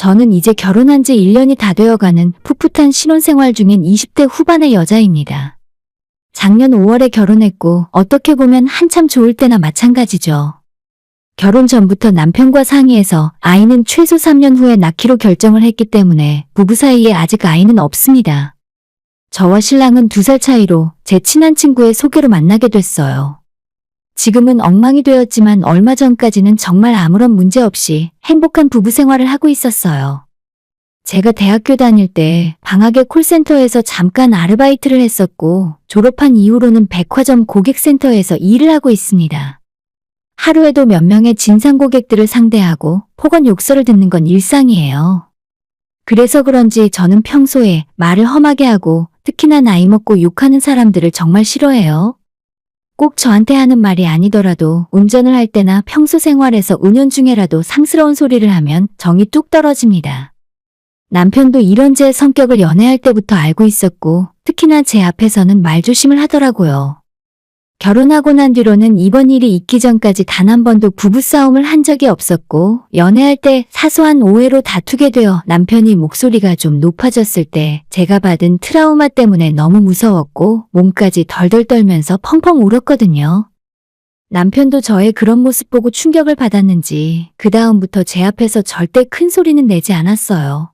저는 이제 결혼한 지 1년이 다 되어가는 풋풋한 신혼생활 중인 20대 후반의 여자입니다. 작년 5월에 결혼했고 어떻게 보면 한참 좋을 때나 마찬가지죠. 결혼 전부터 남편과 상의해서 아이는 최소 3년 후에 낳기로 결정을 했기 때문에 부부 사이에 아직 아이는 없습니다. 저와 신랑은 2살 차이로 제 친한 친구의 소개로 만나게 됐어요. 지금은 엉망이 되었지만 얼마 전까지는 정말 아무런 문제 없이 행복한 부부 생활을 하고 있었어요. 제가 대학교 다닐 때 방학에 콜센터에서 잠깐 아르바이트를 했었고 졸업한 이후로는 백화점 고객센터에서 일을 하고 있습니다. 하루에도 몇 명의 진상 고객들을 상대하고 폭언 욕설을 듣는 건 일상이에요. 그래서 그런지 저는 평소에 말을 험하게 하고 특히나 나이 먹고 욕하는 사람들을 정말 싫어해요. 꼭 저한테 하는 말이 아니더라도 운전을 할 때나 평소 생활에서 은연중에라도 상스러운 소리를 하면 정이 뚝 떨어집니다. 남편도 이런 제 성격을 연애할 때부터 알고 있었고 특히나 제 앞에서는 말조심을 하더라고요. 결혼하고 난 뒤로는 이번 일이 있기 전까지 단 한 번도 부부싸움을 한 적이 없었고 연애할 때 사소한 오해로 다투게 되어 남편이 목소리가 좀 높아졌을 때 제가 받은 트라우마 때문에 너무 무서웠고 몸까지 덜덜 떨면서 펑펑 울었거든요. 남편도 저의 그런 모습 보고 충격을 받았는지 그 다음부터 제 앞에서 절대 큰 소리는 내지 않았어요.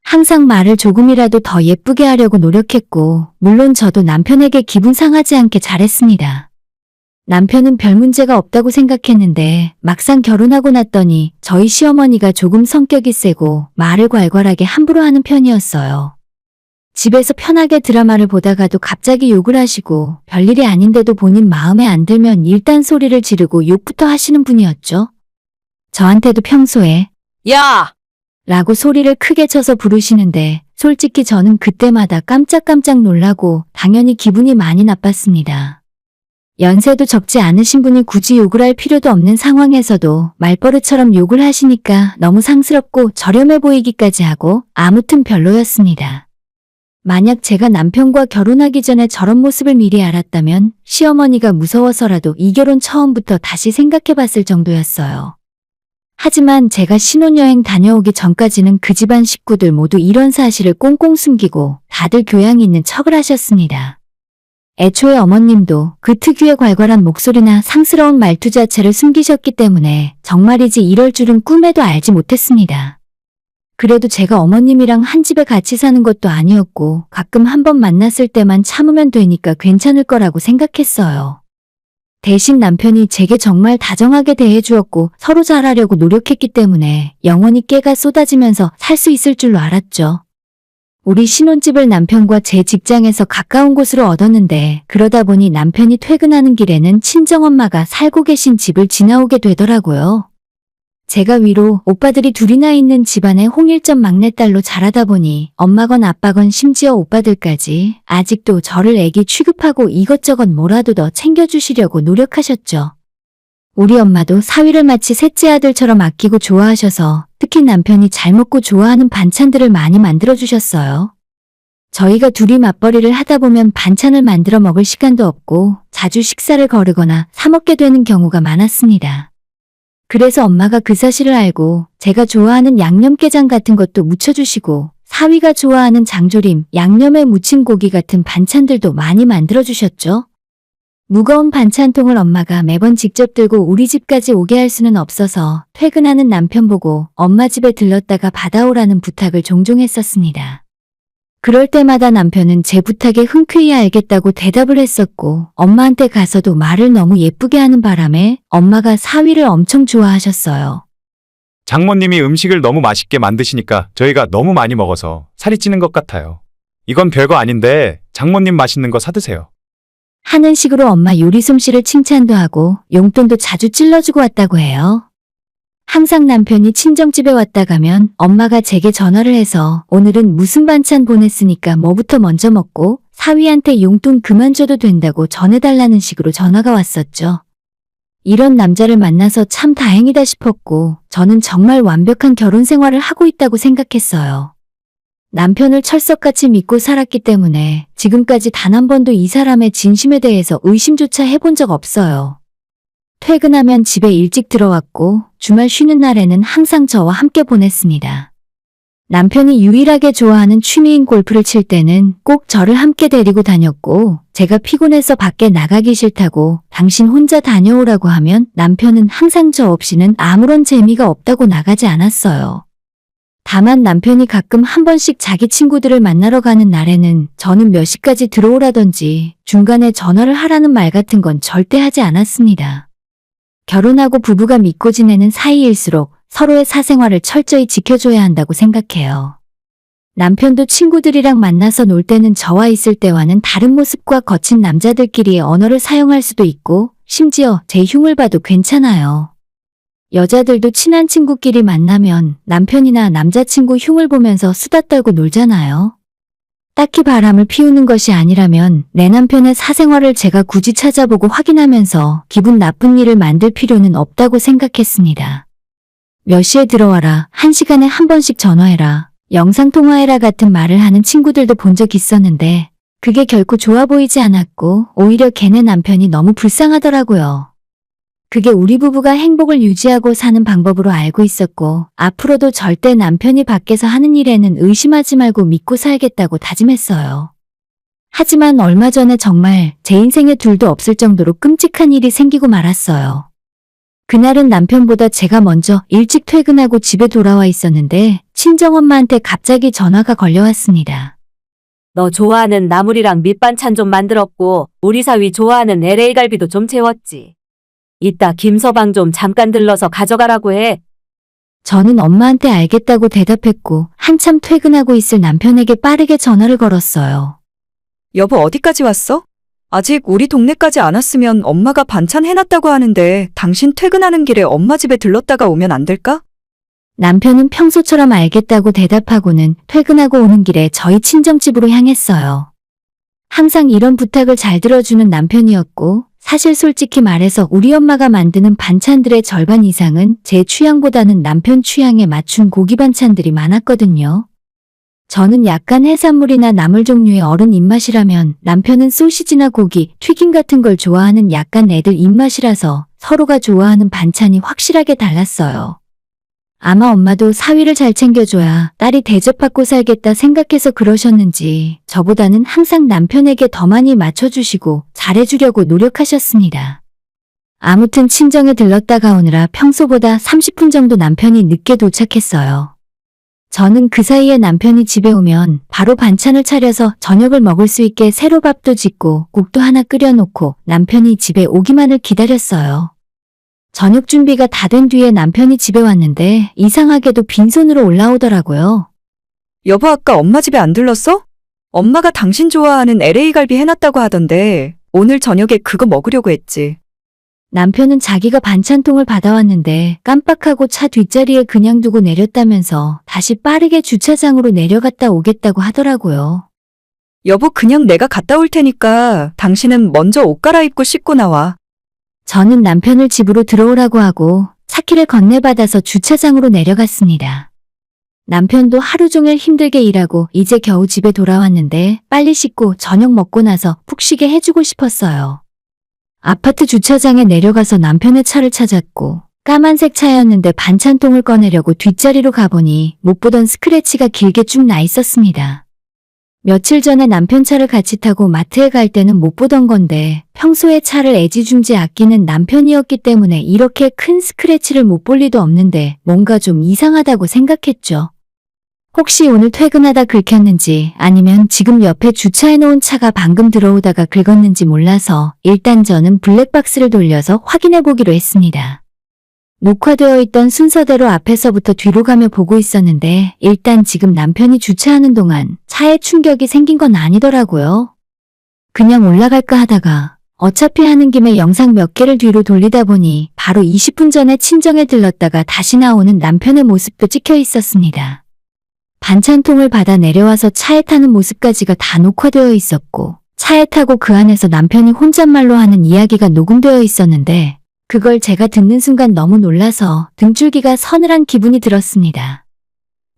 항상 말을 조금이라도 더 예쁘게 하려고 노력했고 물론 저도 남편에게 기분 상하지 않게 잘했습니다. 남편은 별 문제가 없다고 생각했는데 막상 결혼하고 났더니 저희 시어머니가 조금 성격이 세고 말을 괄괄하게 함부로 하는 편이었어요. 집에서 편하게 드라마를 보다가도 갑자기 욕을 하시고 별일이 아닌데도 본인 마음에 안 들면 일단 소리를 지르고 욕부터 하시는 분이었죠. 저한테도 평소에 야! 라고 소리를 크게 쳐서 부르시는데 솔직히 저는 그때마다 깜짝깜짝 놀라고 당연히 기분이 많이 나빴습니다. 연세도 적지 않으신 분이 굳이 욕을 할 필요도 없는 상황에서도 말버릇처럼 욕을 하시니까 너무 상스럽고 저렴해 보이기까지 하고 아무튼 별로였습니다. 만약 제가 남편과 결혼하기 전에 저런 모습을 미리 알았다면 시어머니가 무서워서라도 이 결혼 처음부터 다시 생각해봤을 정도였어요. 하지만 제가 신혼여행 다녀오기 전까지는 그 집안 식구들 모두 이런 사실을 꽁꽁 숨기고 다들 교양 있는 척을 하셨습니다. 애초에 어머님도 그 특유의 괄괄한 목소리나 상스러운 말투 자체를 숨기셨기 때문에 정말이지 이럴 줄은 꿈에도 알지 못했습니다. 그래도 제가 어머님이랑 한 집에 같이 사는 것도 아니었고 가끔 한번 만났을 때만 참으면 되니까 괜찮을 거라고 생각했어요. 대신 남편이 제게 정말 다정하게 대해주었고 서로 잘하려고 노력했기 때문에 영원히 깨가 쏟아지면서 살 수 있을 줄로 알았죠. 우리 신혼집을 남편과 제 직장에서 가까운 곳으로 얻었는데 그러다 보니 남편이 퇴근하는 길에는 친정엄마가 살고 계신 집을 지나오게 되더라고요. 제가 위로 오빠들이 둘이나 있는 집안의 홍일점 막내딸로 자라다 보니 엄마건 아빠건 심지어 오빠들까지 아직도 저를 애기 취급하고 이것저것 뭐라도 더 챙겨주시려고 노력하셨죠. 우리 엄마도 사위를 마치 셋째 아들처럼 아끼고 좋아하셔서 특히 남편이 잘 먹고 좋아하는 반찬들을 많이 만들어주셨어요. 저희가 둘이 맞벌이를 하다 보면 반찬을 만들어 먹을 시간도 없고 자주 식사를 거르거나 사 먹게 되는 경우가 많았습니다. 그래서 엄마가 그 사실을 알고 제가 좋아하는 양념게장 같은 것도 무쳐주시고 사위가 좋아하는 장조림, 양념에 무친 고기 같은 반찬들도 많이 만들어주셨죠. 무거운 반찬통을 엄마가 매번 직접 들고 우리 집까지 오게 할 수는 없어서 퇴근하는 남편 보고 엄마 집에 들렀다가 받아오라는 부탁을 종종 했었습니다. 그럴 때마다 남편은 제 부탁에 흔쾌히 알겠다고 대답을 했었고 엄마한테 가서도 말을 너무 예쁘게 하는 바람에 엄마가 사위를 엄청 좋아하셨어요. 장모님이 음식을 너무 맛있게 만드시니까 저희가 너무 많이 먹어서 살이 찌는 것 같아요. 이건 별거 아닌데 장모님 맛있는 거 사드세요. 하는 식으로 엄마 요리 솜씨를 칭찬도 하고 용돈도 자주 찔러주고 왔다고 해요. 항상 남편이 친정집에 왔다 가면 엄마가 제게 전화를 해서 오늘은 무슨 반찬 보냈으니까 뭐부터 먼저 먹고 사위한테 용돈 그만 줘도 된다고 전해달라는 식으로 전화가 왔었죠. 이런 남자를 만나서 참 다행이다 싶었고 저는 정말 완벽한 결혼 생활을 하고 있다고 생각했어요. 남편을 철석같이 믿고 살았기 때문에 지금까지 단 한 번도 이 사람의 진심에 대해서 의심조차 해본 적 없어요. 퇴근하면 집에 일찍 들어왔고 주말 쉬는 날에는 항상 저와 함께 보냈습니다. 남편이 유일하게 좋아하는 취미인 골프를 칠 때는 꼭 저를 함께 데리고 다녔고, 제가 피곤해서 밖에 나가기 싫다고 당신 혼자 다녀오라고 하면 남편은 항상 저 없이는 아무런 재미가 없다고 나가지 않았어요. 다만 남편이 가끔 한 번씩 자기 친구들을 만나러 가는 날에는 저는 몇 시까지 들어오라든지 중간에 전화를 하라는 말 같은 건 절대 하지 않았습니다. 결혼하고 부부가 믿고 지내는 사이일수록 서로의 사생활을 철저히 지켜줘야 한다고 생각해요. 남편도 친구들이랑 만나서 놀 때는 저와 있을 때와는 다른 모습과 거친 남자들끼리의 언어를 사용할 수도 있고, 심지어 제 흉을 봐도 괜찮아요. 여자들도 친한 친구끼리 만나면 남편이나 남자친구 흉을 보면서 수다 떨고 놀잖아요. 딱히 바람을 피우는 것이 아니라면 내 남편의 사생활을 제가 굳이 찾아보고 확인하면서 기분 나쁜 일을 만들 필요는 없다고 생각했습니다. 몇 시에 들어와라, 1시간에 한 번씩 전화해라, 영상통화해라 같은 말을 하는 친구들도 본 적 있었는데 그게 결코 좋아 보이지 않았고 오히려 걔네 남편이 너무 불쌍하더라고요. 그게 우리 부부가 행복을 유지하고 사는 방법으로 알고 있었고 앞으로도 절대 남편이 밖에서 하는 일에는 의심하지 말고 믿고 살겠다고 다짐했어요. 하지만 얼마 전에 정말 제 인생에 둘도 없을 정도로 끔찍한 일이 생기고 말았어요. 그날은 남편보다 제가 먼저 일찍 퇴근하고 집에 돌아와 있었는데 친정엄마한테 갑자기 전화가 걸려왔습니다. 너 좋아하는 나물이랑 밑반찬 좀 만들었고 우리 사위 좋아하는 LA 갈비도 좀 재웠지. 이따 김서방 좀 잠깐 들러서 가져가라고 해. 저는 엄마한테 알겠다고 대답했고 한참 퇴근하고 있을 남편에게 빠르게 전화를 걸었어요. 여보 어디까지 왔어? 아직 우리 동네까지 안 왔으면 엄마가 반찬 해놨다고 하는데 당신 퇴근하는 길에 엄마 집에 들렀다가 오면 안 될까? 남편은 평소처럼 알겠다고 대답하고는 퇴근하고 오는 길에 저희 친정집으로 향했어요. 항상 이런 부탁을 잘 들어주는 남편이었고 사실 솔직히 말해서 우리 엄마가 만드는 반찬들의 절반 이상은 제 취향보다는 남편 취향에 맞춘 고기 반찬들이 많았거든요. 저는 약간 해산물이나 나물 종류의 어른 입맛이라면 남편은 소시지나 고기, 튀김 같은 걸 좋아하는 약간 애들 입맛이라서 서로가 좋아하는 반찬이 확실하게 달랐어요. 아마 엄마도 사위를 잘 챙겨줘야 딸이 대접받고 살겠다 생각해서 그러셨는지 저보다는 항상 남편에게 더 많이 맞춰주시고 잘해주려고 노력하셨습니다. 아무튼 친정에 들렀다가 오느라 평소보다 30분 정도 남편이 늦게 도착했어요. 저는 그 사이에 남편이 집에 오면 바로 반찬을 차려서 저녁을 먹을 수 있게 새로 밥도 짓고 국도 하나 끓여놓고 남편이 집에 오기만을 기다렸어요. 저녁 준비가 다 된 뒤에 남편이 집에 왔는데 이상하게도 빈손으로 올라오더라고요. 여보 아까 엄마 집에 안 들렀어? 엄마가 당신 좋아하는 LA 갈비 해놨다고 하던데 오늘 저녁에 그거 먹으려고 했지. 남편은 자기가 반찬통을 받아왔는데 깜빡하고 차 뒷자리에 그냥 두고 내렸다면서 다시 빠르게 주차장으로 내려갔다 오겠다고 하더라고요. 여보 그냥 내가 갔다 올 테니까 당신은 먼저 옷 갈아입고 씻고 나와. 저는 남편을 집으로 들어오라고 하고 차키를 건네받아서 주차장으로 내려갔습니다. 남편도 하루 종일 힘들게 일하고 이제 겨우 집에 돌아왔는데 빨리 씻고 저녁 먹고 나서 푹 쉬게 해주고 싶었어요. 아파트 주차장에 내려가서 남편의 차를 찾았고 까만색 차였는데 반찬통을 꺼내려고 뒷자리로 가보니 못 보던 스크래치가 길게 쭉 나 있었습니다. 며칠 전에 남편 차를 같이 타고 마트에 갈 때는 못 보던 건데 평소에 차를 애지중지 아끼는 남편이었기 때문에 이렇게 큰 스크래치를 못 볼 리도 없는데 뭔가 좀 이상하다고 생각했죠. 혹시 오늘 퇴근하다 긁혔는지 아니면 지금 옆에 주차해놓은 차가 방금 들어오다가 긁었는지 몰라서 일단 저는 블랙박스를 돌려서 확인해 보기로 했습니다. 녹화되어 있던 순서대로 앞에서부터 뒤로 가며 보고 있었는데 일단 지금 남편이 주차하는 동안 차에 충격이 생긴 건 아니더라고요. 그냥 올라갈까 하다가 어차피 하는 김에 영상 몇 개를 뒤로 돌리다 보니 바로 20분 전에 친정에 들렀다가 다시 나오는 남편의 모습도 찍혀 있었습니다. 반찬통을 받아 내려와서 차에 타는 모습까지가 다 녹화되어 있었고 차에 타고 그 안에서 남편이 혼잣말로 하는 이야기가 녹음되어 있었는데 그걸 제가 듣는 순간 너무 놀라서 등줄기가 서늘한 기분이 들었습니다.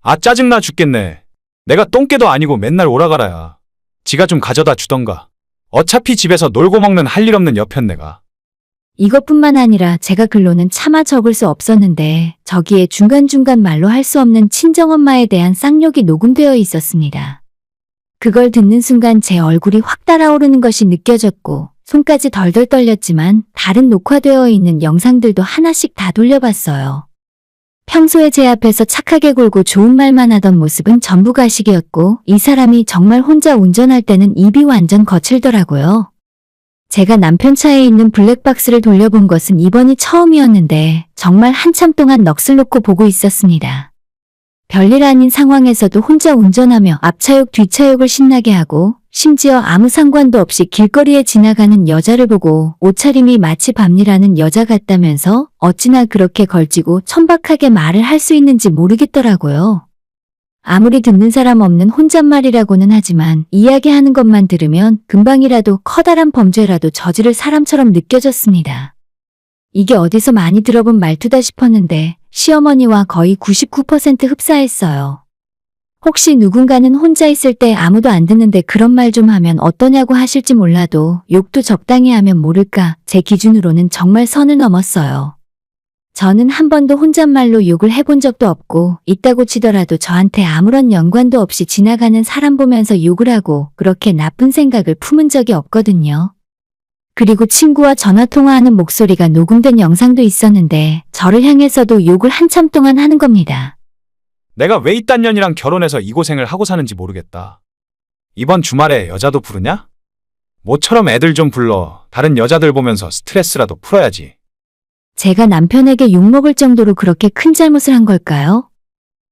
아 짜증나 죽겠네. 내가 똥개도 아니고 맨날 오라가라야. 지가 좀 가져다 주던가. 어차피 집에서 놀고 먹는 할 일 없는 여편 내가. 이것뿐만 아니라 제가 글로는 차마 적을 수 없었는데 저기에 중간중간 말로 할 수 없는 친정엄마에 대한 쌍욕이 녹음되어 있었습니다. 그걸 듣는 순간 제 얼굴이 확 달아오르는 것이 느껴졌고 손까지 덜덜 떨렸지만 다른 녹화되어 있는 영상들도 하나씩 다 돌려봤어요. 평소에 제 앞에서 착하게 굴고 좋은 말만 하던 모습은 전부 가식이었고 이 사람이 정말 혼자 운전할 때는 입이 완전 거칠더라고요. 제가 남편 차에 있는 블랙박스를 돌려본 것은 이번이 처음이었는데 정말 한참 동안 넋을 놓고 보고 있었습니다. 별일 아닌 상황에서도 혼자 운전하며 앞차욕 뒤차욕을 신나게 하고 심지어 아무 상관도 없이 길거리에 지나가는 여자를 보고 옷차림이 마치 밤이라는 여자 같다면서 어찌나 그렇게 걸치고 천박하게 말을 할 수 있는지 모르겠더라고요. 아무리 듣는 사람 없는 혼잣말이라고는 하지만 이야기하는 것만 들으면 금방이라도 커다란 범죄라도 저지를 사람처럼 느껴졌습니다. 이게 어디서 많이 들어본 말투다 싶었는데 시어머니와 거의 99% 흡사했어요. 혹시 누군가는 혼자 있을 때 아무도 안 듣는데 그런 말 좀 하면 어떠냐고 하실지 몰라도 욕도 적당히 하면 모를까 제 기준으로는 정말 선을 넘었어요. 저는 한 번도 혼잣말로 욕을 해본 적도 없고 있다고 치더라도 저한테 아무런 연관도 없이 지나가는 사람 보면서 욕을 하고 그렇게 나쁜 생각을 품은 적이 없거든요. 그리고 친구와 전화통화하는 목소리가 녹음된 영상도 있었는데 저를 향해서도 욕을 한참 동안 하는 겁니다. 내가 왜 이딴 년이랑 결혼해서 이 고생을 하고 사는지 모르겠다. 이번 주말에 여자도 부르냐? 모처럼 애들 좀 불러. 다른 여자들 보면서 스트레스라도 풀어야지. 제가 남편에게 욕먹을 정도로 그렇게 큰 잘못을 한 걸까요?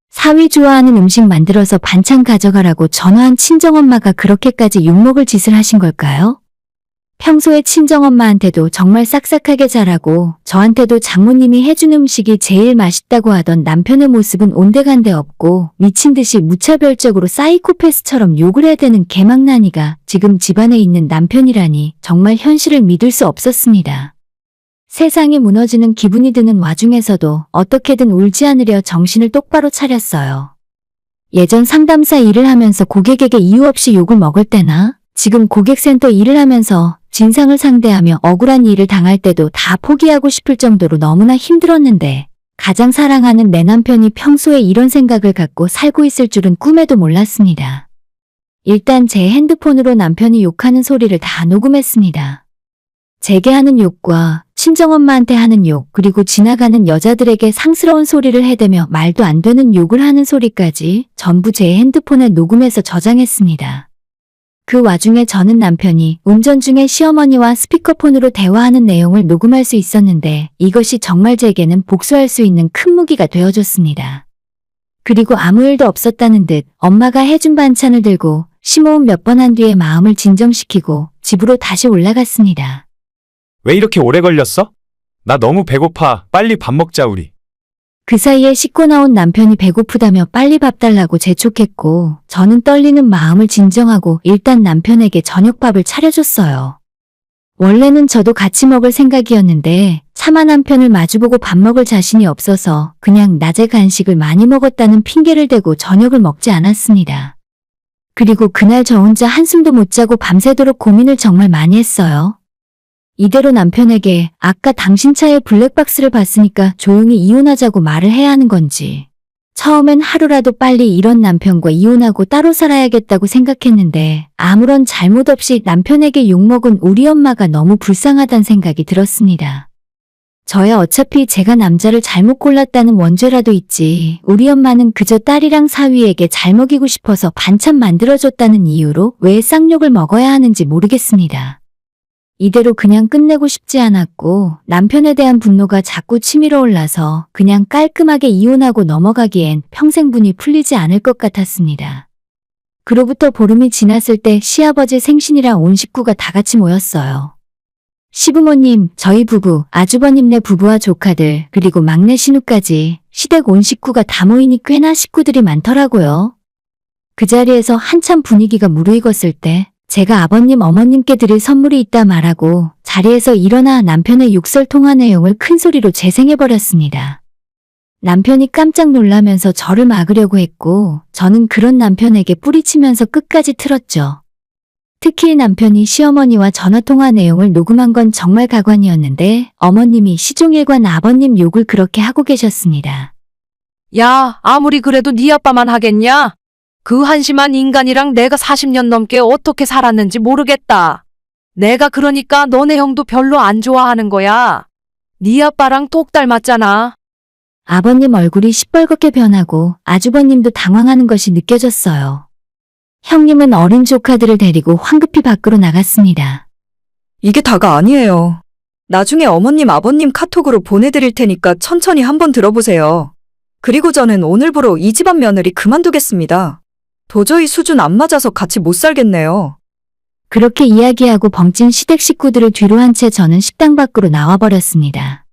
사위 좋아하는 음식 만들어서 반찬 가져가라고 전화한 친정엄마가 그렇게까지 욕먹을 짓을 하신 걸까요? 평소에 친정엄마한테도 정말 싹싹하게 잘하고 저한테도 장모님이 해준 음식이 제일 맛있다고 하던 남편의 모습은 온데간데 없고 미친 듯이 무차별적으로 사이코패스처럼 욕을 해대는 개망나니가 지금 집안에 있는 남편이라니 정말 현실을 믿을 수 없었습니다. 세상이 무너지는 기분이 드는 와중에서도 어떻게든 울지 않으려 정신을 똑바로 차렸어요. 예전 상담사 일을 하면서 고객에게 이유 없이 욕을 먹을 때나 지금 고객센터 일을 하면서 진상을 상대하며 억울한 일을 당할 때도 다 포기하고 싶을 정도로 너무나 힘들었는데 가장 사랑하는 내 남편이 평소에 이런 생각을 갖고 살고 있을 줄은 꿈에도 몰랐습니다. 일단 제 핸드폰으로 남편이 욕하는 소리를 다 녹음했습니다. 제게 하는 욕과 친정엄마한테 하는 욕, 그리고 지나가는 여자들에게 상스러운 소리를 해대며 말도 안 되는 욕을 하는 소리까지 전부 제 핸드폰에 녹음해서 저장했습니다. 그 와중에 저는 남편이 운전 중에 시어머니와 스피커폰으로 대화하는 내용을 녹음할 수 있었는데 이것이 정말 제게는 복수할 수 있는 큰 무기가 되어줬습니다. 그리고 아무 일도 없었다는 듯 엄마가 해준 반찬을 들고 심호흡 몇 번 한 뒤에 마음을 진정시키고 집으로 다시 올라갔습니다. 왜 이렇게 오래 걸렸어? 나 너무 배고파. 빨리 밥 먹자 우리. 그 사이에 씻고 나온 남편이 배고프다며 빨리 밥 달라고 재촉했고 저는 떨리는 마음을 진정하고 일단 남편에게 저녁밥을 차려줬어요. 원래는 저도 같이 먹을 생각이었는데 차마 남편을 마주보고 밥 먹을 자신이 없어서 그냥 낮에 간식을 많이 먹었다는 핑계를 대고 저녁을 먹지 않았습니다. 그리고 그날 저 혼자 한숨도 못 자고 밤새도록 고민을 정말 많이 했어요. 이대로 남편에게 아까 당신 차에 블랙박스를 봤으니까 조용히 이혼하자고 말을 해야 하는 건지, 처음엔 하루라도 빨리 이런 남편과 이혼하고 따로 살아야겠다고 생각했는데 아무런 잘못 없이 남편에게 욕먹은 우리 엄마가 너무 불쌍하다는 생각이 들었습니다. 저야 어차피 제가 남자를 잘못 골랐다는 원죄라도 있지 우리 엄마는 그저 딸이랑 사위에게 잘 먹이고 싶어서 반찬 만들어줬다는 이유로 왜 쌍욕을 먹어야 하는지 모르겠습니다. 이대로 그냥 끝내고 싶지 않았고 남편에 대한 분노가 자꾸 치밀어 올라서 그냥 깔끔하게 이혼하고 넘어가기엔 평생 분이 풀리지 않을 것 같았습니다. 그로부터 보름이 지났을 때 시아버지 생신이라 온 식구가 다 같이 모였어요. 시부모님, 저희 부부, 아주버님네 부부와 조카들, 그리고 막내 신우까지 시댁 온 식구가 다 모이니 꽤나 식구들이 많더라고요. 그 자리에서 한참 분위기가 무르익었을 때 제가 아버님, 어머님께 드릴 선물이 있다 말하고 자리에서 일어나 남편의 욕설 통화 내용을 큰 소리로 재생해버렸습니다. 남편이 깜짝 놀라면서 저를 막으려고 했고 저는 그런 남편에게 뿌리치면서 끝까지 틀었죠. 특히 남편이 시어머니와 전화통화 내용을 녹음한 건 정말 가관이었는데 어머님이 시종일관 아버님 욕을 그렇게 하고 계셨습니다. 야, 아무리 그래도 네 아빠만 하겠냐? 그 한심한 인간이랑 내가 40년 넘게 어떻게 살았는지 모르겠다. 내가 그러니까 너네 형도 별로 안 좋아하는 거야. 네 아빠랑 똑 닮았잖아. 아버님 얼굴이 시뻘겋게 변하고 아주버님도 당황하는 것이 느껴졌어요. 형님은 어린 조카들을 데리고 황급히 밖으로 나갔습니다. 이게 다가 아니에요. 나중에 어머님, 아버님 카톡으로 보내드릴 테니까 천천히 한번 들어보세요. 그리고 저는 오늘부로 이 집안 며느리 그만두겠습니다. 도저히 수준 안 맞아서 같이 못 살겠네요. 그렇게 이야기하고 벙찐 시댁 식구들을 뒤로 한 채 저는 식당 밖으로 나와버렸습니다.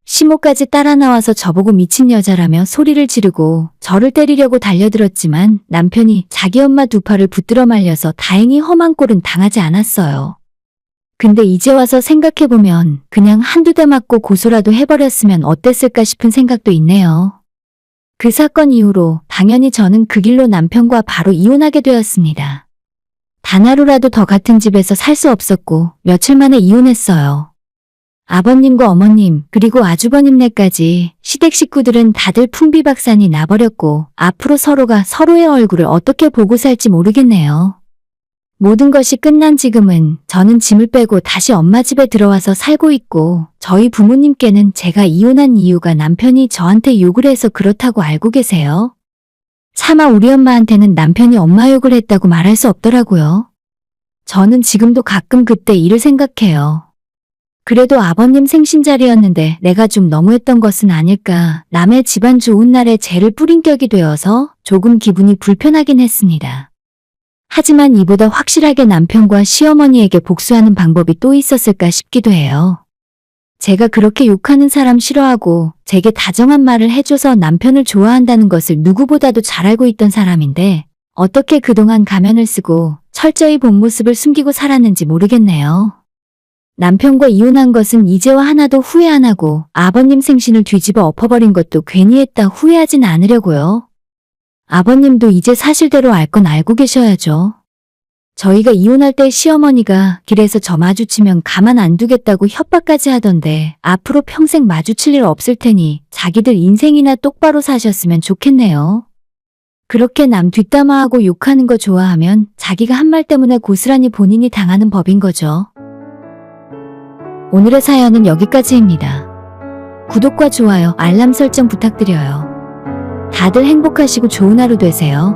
시모까지 따라 나와서 저보고 미친 여자라며 소리를 지르고 저를 때리려고 달려들었지만 남편이 자기 엄마 두 팔을 붙들어 말려서 다행히 험한 꼴은 당하지 않았어요. 근데 이제 와서 생각해보면 그냥 한두 대 맞고 고소라도 해버렸으면 어땠을까 싶은 생각도 있네요. 그 사건 이후로 당연히 저는 그 길로 남편과 바로 이혼하게 되었습니다. 단 하루라도 더 같은 집에서 살 수 없었고 며칠 만에 이혼했어요. 아버님과 어머님 그리고 아주버님네까지 시댁 식구들은 다들 풍비박산이 나버렸고 앞으로 서로가 서로의 얼굴을 어떻게 보고 살지 모르겠네요. 모든 것이 끝난 지금은 저는 짐을 빼고 다시 엄마 집에 들어와서 살고 있고 저희 부모님께는 제가 이혼한 이유가 남편이 저한테 욕을 해서 그렇다고 알고 계세요. 차마 우리 엄마한테는 남편이 엄마 욕을 했다고 말할 수 없더라고요. 저는 지금도 가끔 그때 일을 생각해요. 그래도 아버님 생신자리였는데 내가 좀 너무했던 것은 아닐까. 남의 집안 좋은 날에 죄를 뿌린 격이 되어서 조금 기분이 불편하긴 했습니다. 하지만 이보다 확실하게 남편과 시어머니에게 복수하는 방법이 또 있었을까 싶기도 해요. 제가 그렇게 욕하는 사람 싫어하고 제게 다정한 말을 해줘서 남편을 좋아한다는 것을 누구보다도 잘 알고 있던 사람인데 어떻게 그동안 가면을 쓰고 철저히 본 모습을 숨기고 살았는지 모르겠네요. 남편과 이혼한 것은 이제와 하나도 후회 안 하고 아버님 생신을 뒤집어 엎어버린 것도 괜히 했다 후회하진 않으려고요. 아버님도 이제 사실대로 알 건 알고 계셔야죠. 저희가 이혼할 때 시어머니가 길에서 저 마주치면 가만 안 두겠다고 협박까지 하던데 앞으로 평생 마주칠 일 없을 테니 자기들 인생이나 똑바로 사셨으면 좋겠네요. 그렇게 남 뒷담화하고 욕하는 거 좋아하면 자기가 한 말 때문에 고스란히 본인이 당하는 법인 거죠. 오늘의 사연은 여기까지입니다. 구독과 좋아요, 알람 설정 부탁드려요. 다들 행복하시고 좋은 하루 되세요.